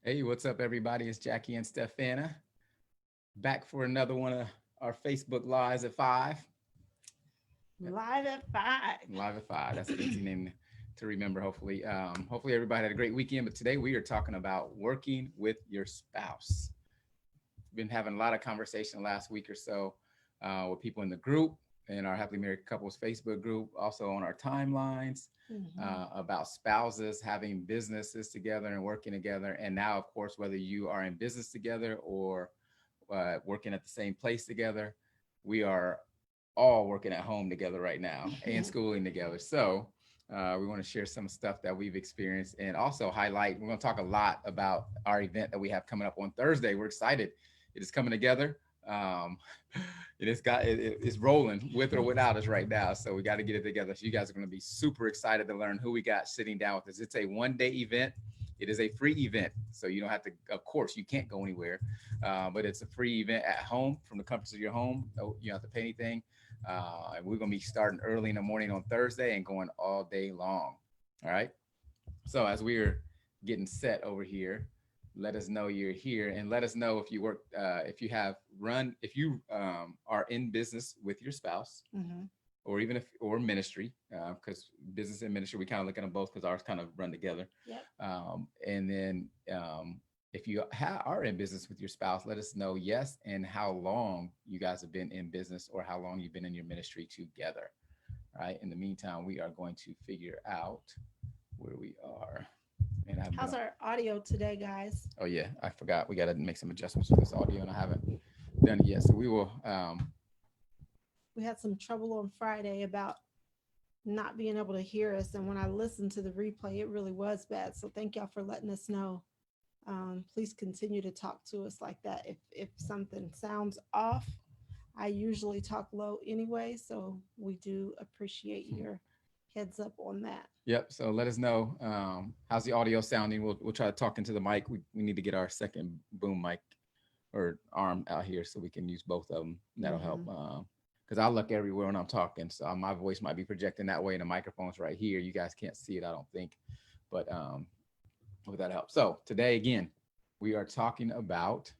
Hey, what's up, everybody? It's Jackie and Stefana back for another one of our Facebook Lives at 5. Live at 5. Live at 5. That's an easy name to remember, hopefully. Hopefully, everybody had a great weekend. But today we are talking about working with your spouse. Been having a lot of conversation last week or so with people in the group, in our Happily Married Couples Facebook group, also on our timelines Mhm. about spouses having businesses together and working together. And now, of course, whether you are in business together or working at the same place together, we are all working at home together right now and schooling together. So we want to share some stuff that we've experienced and also highlight. We're going to talk a lot about our event that we have coming up on Thursday. We're excited. It is coming together. Um, it's rolling with or without us right now. So we got to get it together. So you guys are going to be super excited to learn who we got sitting down with us. It's a 1 day event. It is a free event, so you don't have to. Of course, you can't go anywhere, but it's a free event at home from the comforts of your home. No, you don't have to pay anything. And we're gonna be starting early in the morning on Thursday and going all day long. All right. So as we're getting set over here, let us know you're here and let us know if you work, if you are in business with your spouse, Mhm. or even if or ministry, because business and ministry we kind of look at them both because ours kind of run together. Yep. And then if you are in business with your spouse, let us know yes and how long you guys have been in business or how long you've been in your ministry together. All right. In the meantime, we are going to figure out where we are. And I've been How's on. our audio today, guys? Oh yeah, I forgot. We got to make some adjustments for this audio, and I haven't done it yet. So we will. We had some trouble on Friday about not being able to hear us. And when I listened to the replay, it really was bad. So thank y'all for letting us know. Please continue to talk to us like that. If something sounds off, I usually talk low anyway. So we do appreciate your heads up on that. Yep. So let us know how's the audio sounding. We'll try to talk into the mic. We need to get our second boom mic or arm out here so we can use both of them. That'll help. Hmm. Because I look everywhere when I'm talking, so my voice might be projecting that way, and the microphone's right here. You guys can't see it, I don't think, but would that help? So today again, we are talking about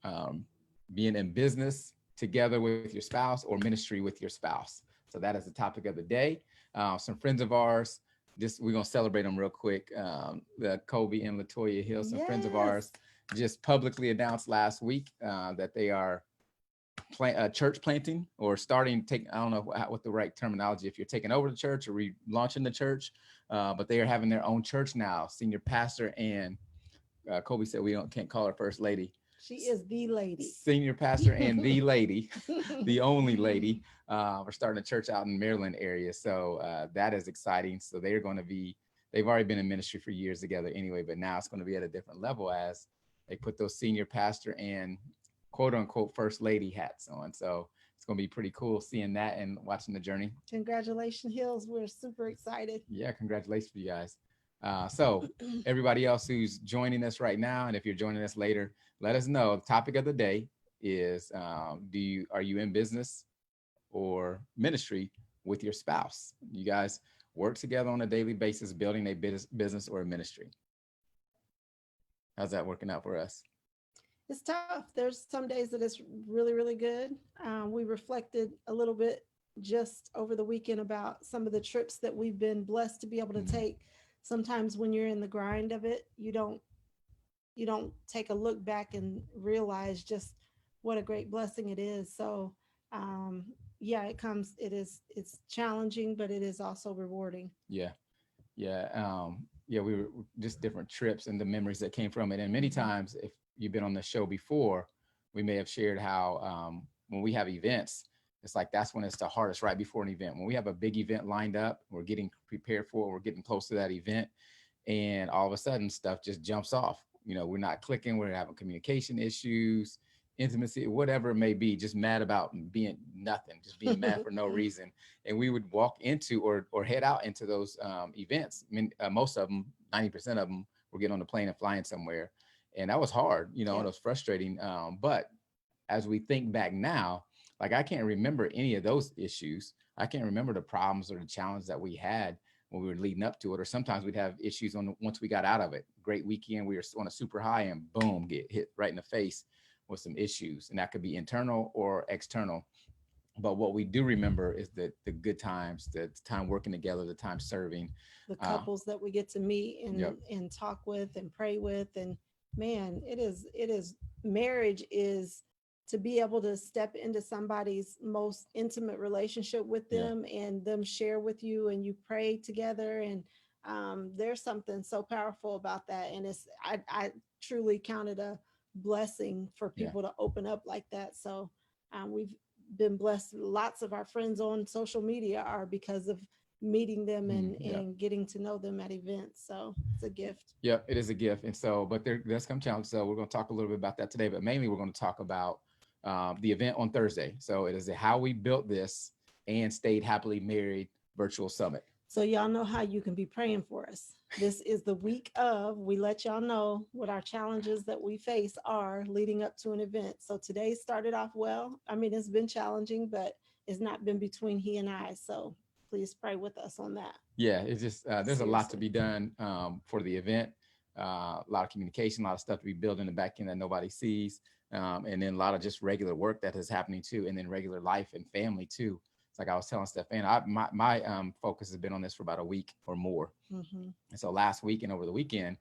um, being in business together with your spouse or ministry with your spouse. So that is the topic of the day. Some friends of ours, just we're gonna celebrate them real quick. Kobe and Latoya Hill, some friends of Yes. ours, just publicly announced last week that they are church planting or starting. Take I don't know what the right terminology. If you're taking over the church or relaunching the church, but they are having their own church now. Senior pastor and Kobe said we don't can't call her first lady. She is the lady. Senior pastor and the lady, the only lady, are starting a church out in Maryland area. So that is exciting. So they're going to be, they've already been in ministry for years together anyway, but now it's going to be at a different level as they put those senior pastor and quote unquote first lady hats on. So it's going to be pretty cool seeing that and watching the journey. Congratulations, Hills. We're super excited. Yeah, congratulations for you guys. So everybody else who's joining us right now, and if you're joining us later, let us know. The topic of the day is: are you in business or ministry with your spouse? You guys work together on a daily basis, building a business or a ministry. How's that working out for us? It's tough. There's some days that it's really, really good. We reflected a little bit just over the weekend about some of the trips that we've been blessed to be able to Mhm. take. Sometimes when you're in the grind of it, you don't take a look back and realize just what a great blessing it is. So yeah, it's challenging, but it is also rewarding. Yeah, yeah, yeah. We were just different trips and the memories that came from it. And many Mhm. times, if you've been on the show before, we may have shared how when we have events, it's like that's when it's the hardest, right before an event. When we have a big event lined up, we're getting prepared for, we're getting close to that event, and all of a sudden stuff just jumps off. We're not clicking, we're having communication issues, intimacy, whatever it may be, just mad about being nothing, just being mad for no reason. And we would walk into or head out into those events. I mean, most of them, 90% of them, were getting on the plane and flying somewhere. And that was hard, and Yep. it was frustrating. But as we think back now, like I can't remember any of those issues. I can't remember the problems or the challenges that we had when we were leading up to it, or sometimes we'd have issues once we got out of it. Great weekend, we were on a super high, and boom, get hit right in the face with some issues, and that could be internal or external. But what we do remember is that the good times, the time working together, the time serving. The Uh, couples that we get to meet yep. and talk with and pray with. And man, it is marriage is to be able to step into somebody's most intimate relationship with Yeah. them and them share with you and you pray together. And there's something so powerful about that. And I truly counted a blessing for Yeah. people to open up like that. So we've been blessed. Lots of our friends on social media are because of meeting them Yeah. and getting to know them at events. So it's a gift. Yep, it is a gift. And so, but there does come challenge. So we're going to talk a little bit about that today, but mainly we're going to talk about the event on Thursday. So it is how we built this and stayed happily married virtual summit. So y'all know how you can be praying for us. This is the week of, we let y'all know what our challenges that we face are leading up to an event. So today started off well. I mean, it's been challenging, but it's not been between he and I. So please pray with us on that. Yeah, it's just there's a lot to Seriously. be done for the event. A lot of communication, a lot of stuff to be built in the back end that nobody sees, and then a lot of just regular work that is happening too, and then regular life and family too. It's like I was telling Stefan, my focus has been on this for about a week or more. Mhm. And so last week and over the weekend,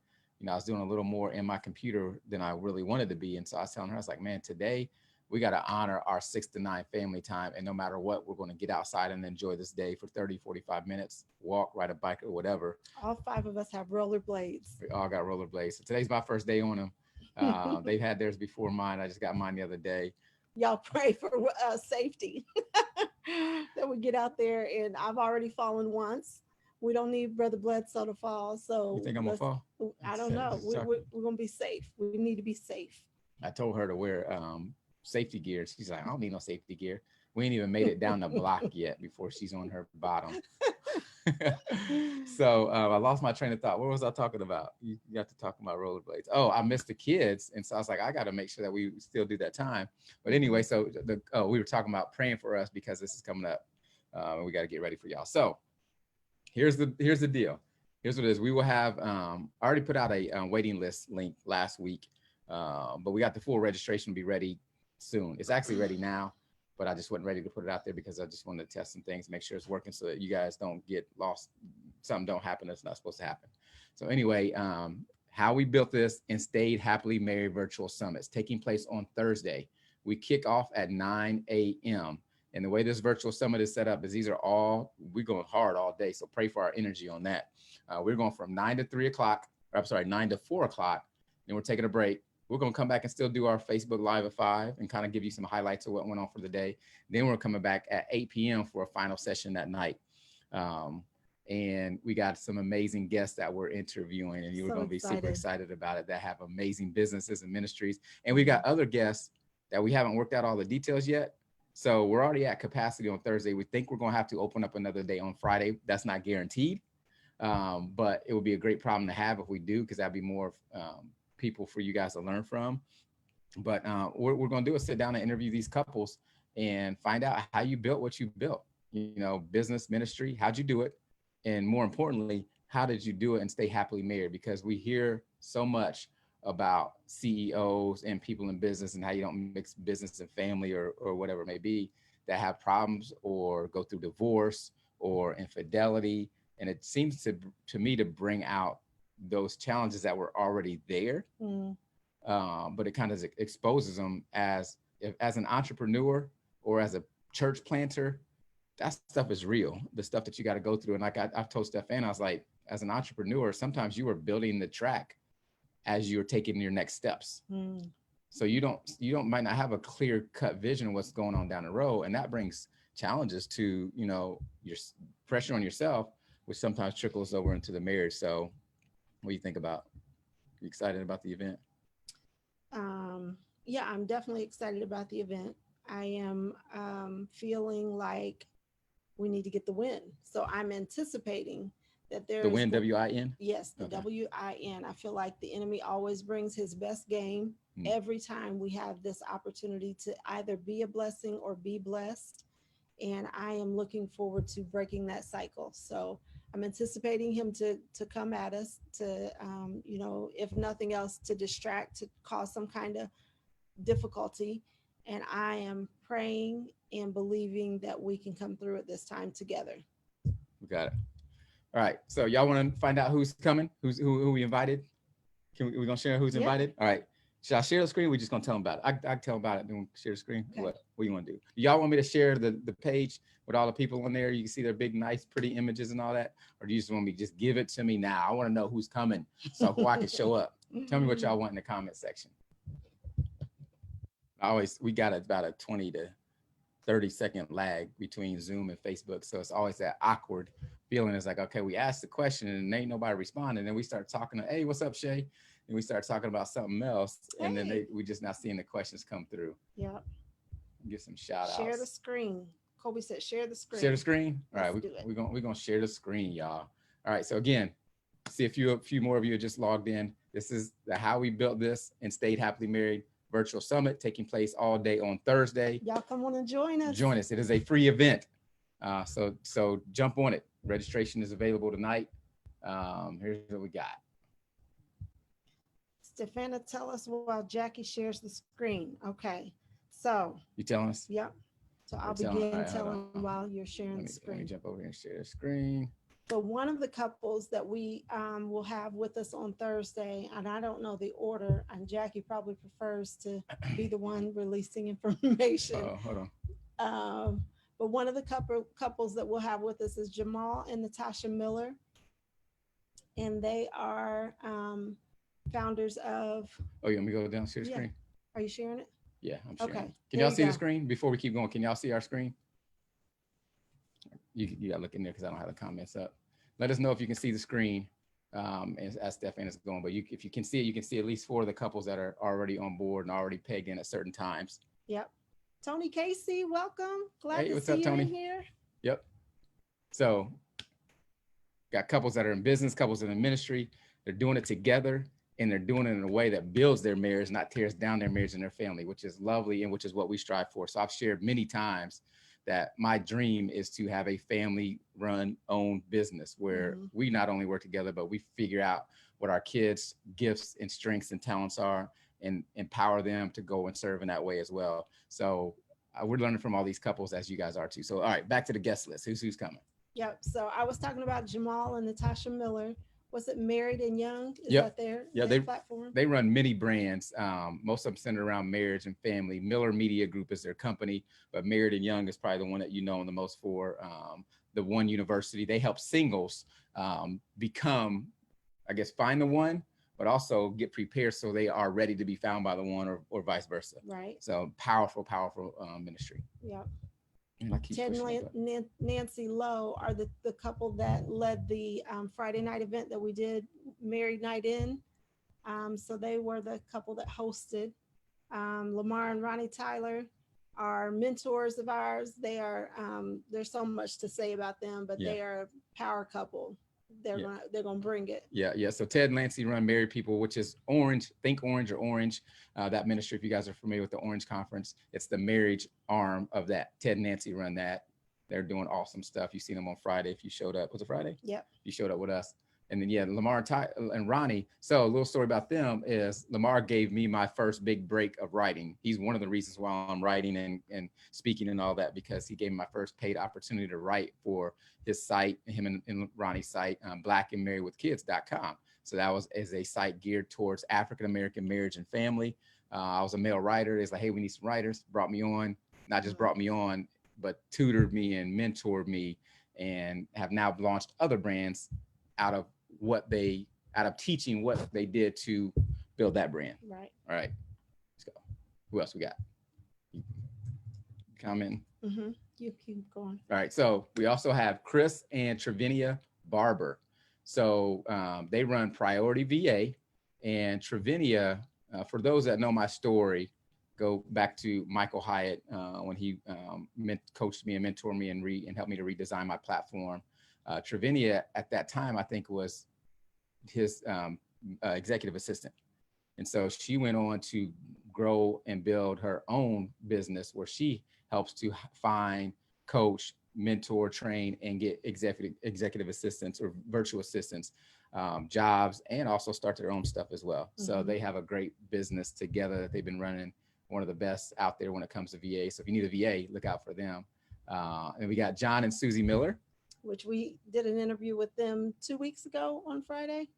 I was doing a little more in my computer than I really wanted to be. And so I was telling her, I was like, man, today we got to honor our 6 to 9 family time. And no matter what, we're going to get outside and enjoy this day for 30, 45 minutes, walk, ride a bike or whatever. All five of us have rollerblades. We all got rollerblades. So today's my first day on them. They've had theirs before mine. I just got mine the other day. Y'all pray for safety that we get out there. And I've already fallen once. We don't need Brother Bledsoe to fall. You So think I'm going to fall? I don't know. We're going to be safe. We need to be safe. I told her to wear safety gear. She's like, I don't need no safety gear. We ain't even made it down the block yet before she's on her bottom. So I lost my train of thought. What was I talking about? You got to talk about rollerblades. Oh, I missed the kids. And so I was like, I got to make sure that we still do that time. But anyway, so we were talking about praying for us because this is coming up. And we got to get ready for y'all. So here's the deal. Here's what it is. We will have I already put out a waiting list link last week, but we got the full registration to be ready soon. It's actually ready now, but I just wasn't ready to put it out there because I just wanted to test some things, make sure it's working so that you guys don't get lost. Something don't happen that's not supposed to happen. So anyway, how we built this and stayed happily married virtual summits taking place on Thursday. We kick off at 9 a.m. And the way this virtual summit is set up is we're going hard all day. So pray for our energy on that. We're going from 9 to 3 o'clock, or I'm sorry, 9 to 4 o'clock. Then we're taking a break. We're going to come back and still do our Facebook Live at 5 and kind of give you some highlights of what went on for the day. Then we're coming back at 8 p.m. for a final session that night. And we got some amazing guests that we're interviewing, and you're going to be super excited about it, that have amazing businesses and ministries. And we got other guests that we haven't worked out all the details yet. So we're already at capacity on Thursday. We think we're going to have to open up another day on Friday. That's not guaranteed, but it would be a great problem to have if we do, because that'd be more people for you guys to learn from. But what we're going to do is sit down and interview these couples and find out how you built what you built, business, ministry, how'd you do it? And more importantly, how did you do it and stay happily married? Because we hear so much about CEOs and people in business and how you don't mix business and family or whatever it may be, that have problems or go through divorce or infidelity. And it seems to me to bring out those challenges that were already there. But it kind of exposes them as an entrepreneur or as a church planter. That stuff is real. The stuff that you got to go through. And like I've told Stefan, I was like, as an entrepreneur, sometimes you are building the track as you're taking your next steps. So you might not have a clear cut vision of what's going on down the road. And that brings challenges to, your pressure on yourself, which sometimes trickles over into the marriage. So what do you think about? Are you excited about the event? Yeah, I'm definitely excited about the event. I am feeling like we need to get the win. So I'm anticipating that there's the win, W-I-N? Yes, the okay. W-I-N. I feel like the enemy always brings his best game every time we have this opportunity to either be a blessing or be blessed. And I am looking forward to breaking that cycle. So I'm anticipating him to come at us to, if nothing else, to distract, to cause some kind of difficulty. And I am praying and believing that we can come through it this time together. We got it. All right. So y'all want to find out who's coming? Who we invited? We gonna share who's invited? All right. Should I share the screen? We're just gonna tell them about it. I tell them about it. Then we'll share the screen. Okay. What do you want to do? Y'all want me to share the page with all the people on there? You can see their big, nice, pretty images and all that, or do you just want me to just give it to me now? I want to know who's coming so who I can show up. Tell me what y'all want in the comment section. We got about a 20 to 30-second lag between Zoom and Facebook, so it's always that awkward feeling. It's like, okay, we asked the question and ain't nobody responding, and then we start talking to, hey, what's up, Shay? And we start talking about something else, and then we just not seeing the questions come through. Yep. Give some shout outs. Share the screen. Kobe said, share the screen. Share the screen. All right, we're gonna share the screen, y'all. All right, so again, see a few more of you just logged in. This is the How We Built This and Stayed Happily Married virtual summit taking place all day on Thursday. Y'all come on and join us. Join us. It is a free event. So jump on it. Registration is available tonight. Here's what we got. Stefana, tell us while Jackie shares the screen. Okay. So you telling us? Yep. So I'll begin telling while you're sharing the screen. Let me jump over here and share the screen. So one of the couples that we will have with us on Thursday, and I don't know the order, and Jackie probably prefers to be the one releasing information. Oh, hold on. But one of the couples that we'll have with us is Jamal and Natasha Miller. And they are founders of... Oh, you want me to go down share the screen? Are you sharing it? Yeah, I'm sharing. Okay. Can y'all see the screen before we keep going? Can y'all see our screen? You got to look in there because I don't have the comments up. Let us know if you can see the screen as Stefan is going. But if you can see it, you can see at least 4 of the couples that are already on board and already pegged in at certain times. Yep. Tony Casey, welcome. Glad to what's see up, you Tony? in here. Yep. So got couples that are in business, couples in ministry. They're doing it together, and they're doing it in a way that builds their marriage, not tears down their marriage and their family, which is lovely and which is what we strive for. So I've shared many times that my dream is to have a family-run, owned business where we not only work together, but we figure out what our kids' gifts and strengths and talents are and empower them to go and serve in that way as well. So we're learning from all these couples as you guys are too. So, all right, back to the guest list. Who's coming? Yep. So I was talking about Jamal and Natasha Miller. Was it Married and Young? Is Yep. that their platform? They run many brands. Most of them centered around marriage and family. Miller Media Group is their company, but Married and Young is probably the one that you know the most for. The One University. They help singles become, I guess, find the one, but also get prepared so they are ready to be found by the one, or vice versa. Right. So powerful ministry. Yep. Ted and Nancy Lowe are the couple that led the Friday night event that we did, Married Night In. So they were the couple that hosted. Lamar and Ronnie Tyler are mentors of ours. They are, there's so much to say about them, but they are a power couple. They're gonna bring it. Yeah. So Ted and Nancy run Married People, which is Orange, Think Orange or Orange, that ministry. If you guys are familiar with the Orange Conference, it's the marriage arm of that. Ted and Nancy run that. They're doing awesome stuff. You seen them on Friday if you showed up. Was it Friday? Yep. You showed up with us. And then Lamar and Ronnie. So a little story about them is Lamar gave me my first big break of writing. He's one of the reasons why I'm writing and speaking and all that, because he gave me my first paid opportunity to write for his site, him and Ronnie's site, blackandmarriedwithkids.com. So that was as a site geared towards African-American marriage and family. I was a male writer. It's like, hey, we need some writers. Brought me on, not just brought me on, but tutored me and mentored me, and have now launched other brands out of teaching what they did to build that brand. Right. All right, let's go. Who else we got? Comment. You keep going. All right, so we also have Chris and Trevinia Barber. So they run Priority VA, and Trevinia, for those that know my story, go back to Michael Hyatt when he coached me and mentored me and helped me to redesign my platform. Trevinia at that time, I think, was his executive assistant. And so she went on to grow and build her own business where she helps to find, coach, mentor, train, and get executive assistants or virtual assistants jobs, and also start their own stuff as well. So Mhm. they have a great business together that they've been running, one of the best out there when it comes to VA. So if you need a VA, look out for them. And we got John and Susie Miller. Which we did an interview with them 2 weeks ago on Friday.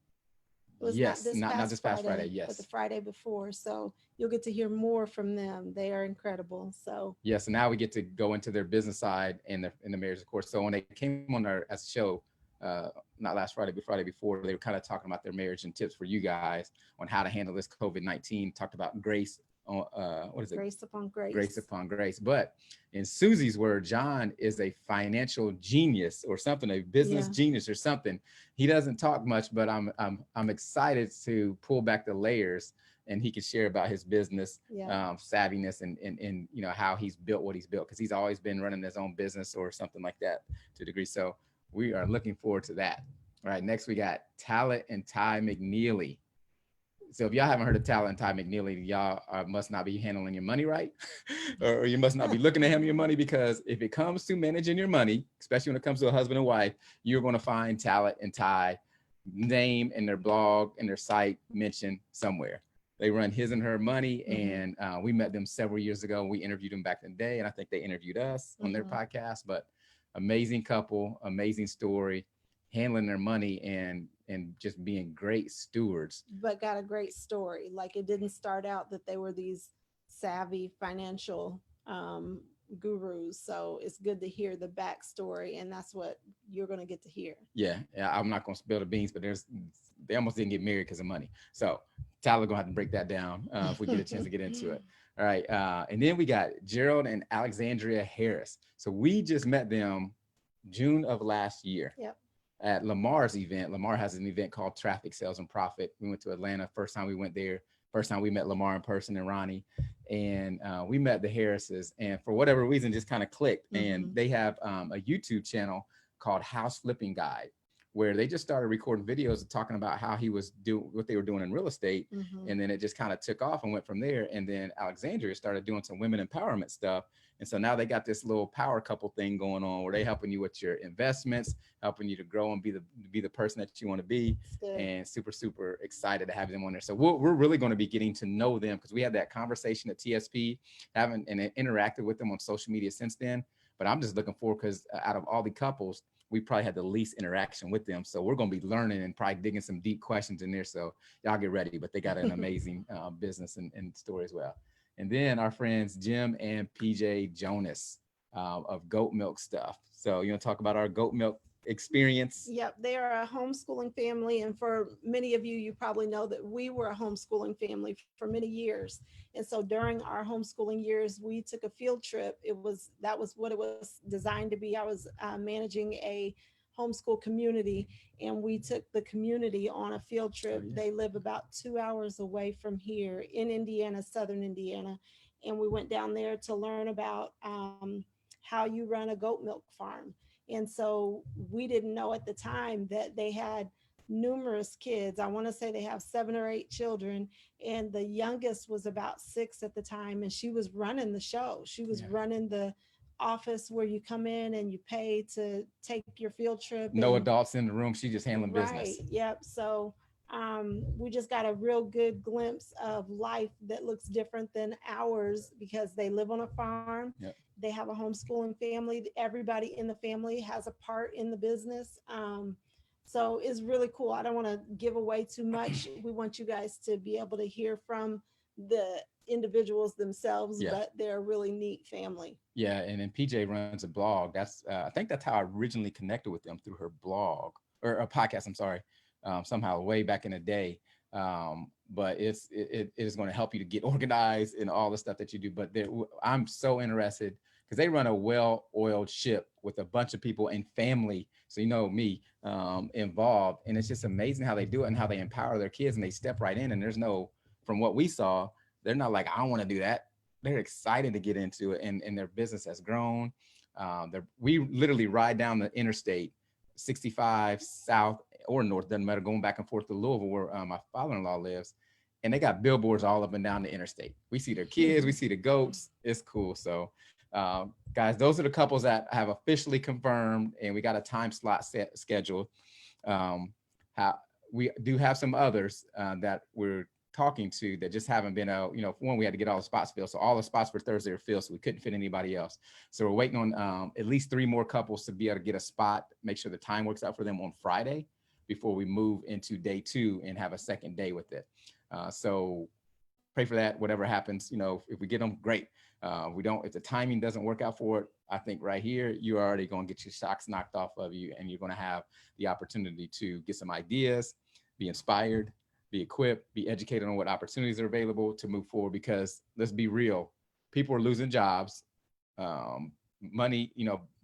It was not Yes, this not past this past Friday. Friday, but the Yes. Friday before. So you'll get to hear more from them. They are incredible. So Yes, and now we get to go into their business side and the marriage, of course. So when they came on our as a show, not last Friday, but Friday before, they were kind of talking about their marriage and tips for you guys on how to handle this COVID-19. Talked about grace. What is it? grace upon Grace grace. upon grace. But in Susie's word, John is a financial genius or something, a business Yeah. genius or something. He doesn't talk much, but I'm excited to pull back the layers and he can share about his business Yeah. savviness and you know how he's built what he's built because he's always been running his own business or something like that to a degree. So we are looking forward to that. All right, next we got Talent and Ty McNeely. So if y'all haven't heard of Talent Ty McNeely, y'all must not be handling your money right, or you must not be looking to handle your money because if it comes to managing your money, especially when it comes to a husband and wife, you're going to find Talent and Ty name in their blog and their site mentioned somewhere. They run His and Her Money, and we met them several years ago. We interviewed them back in the day, and I think they interviewed us on their podcast. But amazing couple, amazing story, handling their money and just being great stewards. But got a great story. Like it didn't start out that they were these savvy financial gurus. So it's good to hear the backstory, and that's what you're going to get to hear. Yeah, I'm not going to spill the beans, but they almost didn't get married because of money. So Tyler gonna have to break that down if we get a chance to get into it. All right, and then we got Gerald and Alexandria Harris. So we just met them June of last year. Yep. At Lamar's event. Lamar has an event called Traffic Sales and Profit. We went to Atlanta. First time we went there. First time we met Lamar in person and Ronnie. And we met the Harrises. And for whatever reason, just kind of clicked. And they have a YouTube channel called House Flipping Guide, where they just started recording videos and talking about how he was doing what they were doing in real estate. And then it just kind of took off and went from there. And then Alexandria started doing some women empowerment stuff. And so now they got this little power couple thing going on where they helping you with your investments, helping you to grow and be the person that you want to be. And super excited to have them on there. So we're really going to be getting to know them because we had that conversation at TSP, haven't and interacted with them on social media since then. But I'm just looking forward because out of all the couples, we probably had the least interaction with them. So we're going to be learning and probably digging some deep questions in there. So y'all get ready, but they got an amazing business and story as well. And then our friends, Jim and PJ Jonas of Goat Milk Stuff. So you want to talk about our goat milk experience? Yep, they are a homeschooling family. And for many of you, you probably know that we were a homeschooling family for many years. And so during our homeschooling years, we took a field trip. That was what it was designed to be. I was managing a homeschool community, and we took the community on a field trip. They live about 2 hours away from here in Indiana, southern Indiana. And we went down there to learn about how you run a goat milk farm. And so we didn't know at the time that they had numerous kids. I want to say they have 7 or 8 children, and the youngest was about 6 at the time, and she was running the show. She was running the office where you come in and you pay to take your field trip. No adults in the room. She just handling business. Yep. So we just got a real good glimpse of life that looks different than ours because they live on a farm. Yep. They have a homeschooling family. Everybody in the family has a part in the business. So it's really cool. I don't want to give away too much. We want you guys to be able to hear from the individuals themselves, but they're a really neat family. Yeah, and then PJ runs a blog. That's I think that's how I originally connected with them, through her blog or a podcast. I'm sorry, somehow way back in the day. But it is going to help you to get organized and all the stuff that you do. But I'm so interested because they run a well-oiled ship with a bunch of people and family. So you know me involved, and it's just amazing how they do it and how they empower their kids and they step right in. And there's no, from what we saw, they're not like, I want to do that. They're excited to get into it, and their business has grown. We literally ride down the interstate 65 south or north, doesn't matter, going back and forth to Louisville where my father-in-law lives, and they got billboards all up and down the interstate. We see their kids, we see the goats. It's cool. So Guys, those are the couples that have officially confirmed, and we got a time slot set scheduled. Um, how we do have some others that we're talking to that just haven't been out. One, we had to get all the spots filled, so all the spots for Thursday are filled, so we couldn't fit anybody else. So we're waiting on at least 3 more couples to be able to get a spot, make sure the time works out for them on Friday before we move into day 2 and have a second day with it. So pray for that. Whatever happens, if we get them, great. We don't. If the timing doesn't work out for it, I think right here you're already going to get your socks knocked off of you, and you're going to have the opportunity to get some ideas, be inspired, be equipped, be educated on what opportunities are available to move forward. Because let's be real, people are losing jobs. Money,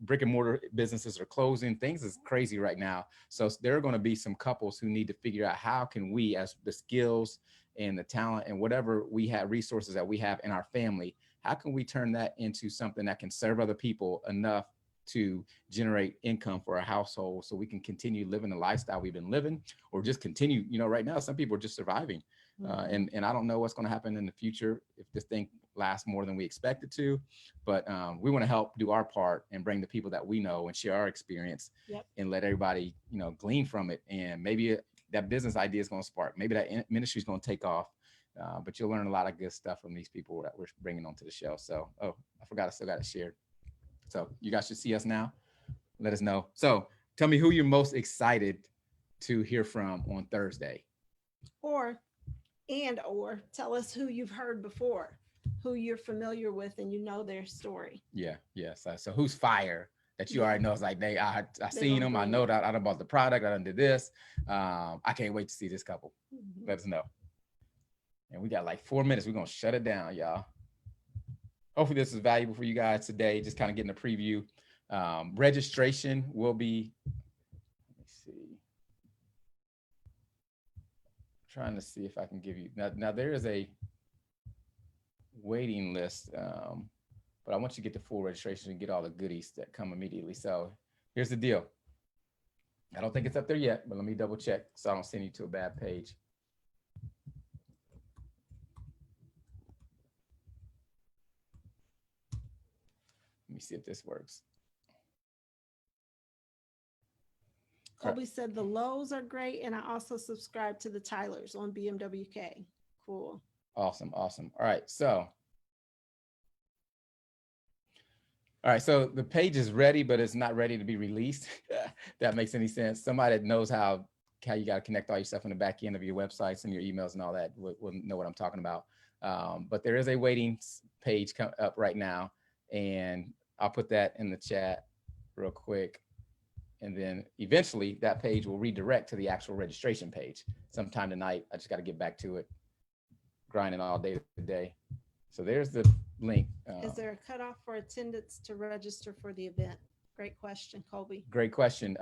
brick and mortar businesses are closing. Things is crazy right now. So there are going to be some couples who need to figure out how can we, as the skills and the talent and whatever we have, resources that we have in our family, how can we turn that into something that can serve other people enough to generate income for our household so we can continue living the lifestyle we've been living, or just continue, right now, some people are just surviving. And I don't know what's going to happen in the future if this thing lasts more than we expect it to, but we want to help do our part and bring the people that we know and share our experience. Yep. And let everybody, glean from it. And maybe that business idea is going to spark. Maybe that ministry is going to take off. But you'll learn a lot of good stuff from these people that we're bringing onto the show. So, I forgot, I still got it shared. So you guys should see us now. Let us know. So tell me who you're most excited to hear from on Thursday. Or tell us who you've heard before, who you're familiar with, and their story. Yeah. So who's fire that you already know? It's like I seen them. I know it. that I done bought the product. I done did this. I can't wait to see this couple. Let us know. And we got like 4 minutes. We're going to shut it down, y'all. Hopefully this is valuable for you guys today. Just kind of getting a preview. Registration will be, let me see. Trying to see if I can give you, now there is a waiting list, but I want you to get the full registration and get all the goodies that come immediately. So here's the deal. I don't think it's up there yet, but let me double check so I don't send you to a bad page. Let me see if this works. Colby said the Lowe's are great, and I also subscribe to the Tylers on BMWK. Cool. Awesome. All right. So the page is ready, but it's not ready to be released. That makes any sense. Somebody that knows how you got to connect all your stuff in the back end of your websites and your emails and all that will know what I'm talking about. But there is a waiting page up right now, and I'll put that in the chat real quick. And then eventually that page will redirect to the actual registration page sometime tonight. I just got to get back to it, grinding all day today. So there's the link. Is there a cutoff for attendance to register for the event? Great question, Colby. Great question.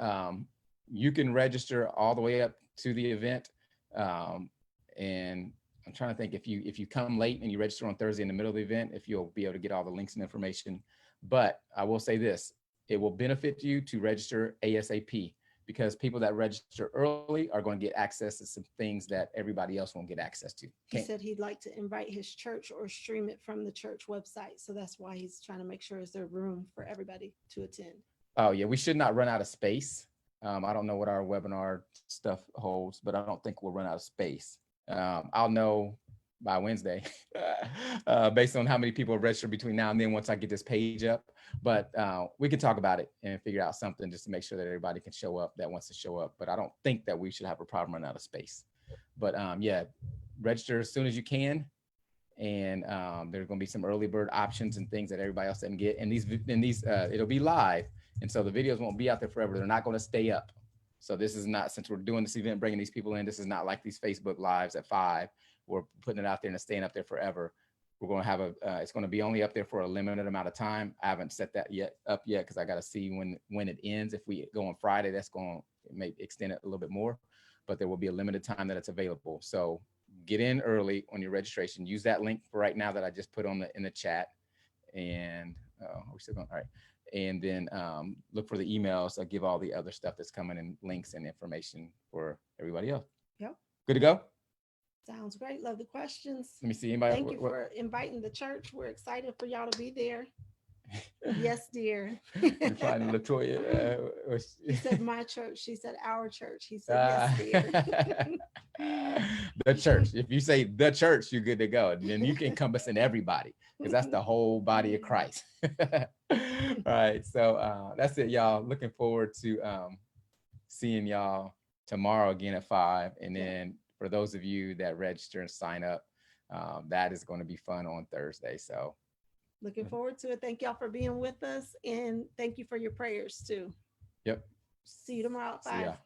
You can register all the way up to the event. And I'm trying to think, if you come late and you register on Thursday in the middle of the event, if you'll be able to get all the links and information. But I will say this, it will benefit you to register ASAP, because people that register early are going to get access to some things that everybody else won't get access to. He said he'd like to invite his church or stream it from the church website. So that's why he's trying to make sure is there room for everybody to attend. Oh yeah, we should not run out of space. I don't know what our webinar stuff holds, but I don't think we'll run out of space. I'll know by Wednesday, based on how many people are registered between now and then, once I get this page up. But we can talk about it and figure out something just to make sure that everybody can show up that wants to show up. But I don't think that we should have a problem running out of space. But yeah, register as soon as you can. And there's going to be some early bird options and things that everybody else doesn't get. And these it'll be live. And so the videos won't be out there forever. They're not going to stay up. So this is not, since we're doing this event, bringing these people in, this is not like these Facebook lives at 5. We're putting it out there and it's staying up there forever. We're going to have it's going to be only up there for a limited amount of time. I haven't set that up yet because I got to see when it ends. If we go on Friday, it may extend it a little bit more, but there will be a limited time that it's available. So get in early on your registration. Use that link for right now that I just put in the chat. And we're still going, all right. And then look for the emails. I'll give all the other stuff that's coming in, links and information for everybody else. Yep. Good to go? Sounds great. Love the questions. Let me see anybody. Thank you for inviting the church. We're excited for y'all to be there. Yes, dear. Replying to Latoya. He said my church. She said our church. He said Uh, yes, dear. the church. If you say the church, you're good to go. Then you can encompass in everybody because that's the whole body of Christ. All right. So that's it, y'all. Looking forward to seeing y'all tomorrow again at 5. And Yeah. then for those of you that register and sign up, that is going to be fun on Thursday. So Looking forward to it. Thank y'all for being with us. And thank you for your prayers too. yep. See you tomorrow at See ya. 5.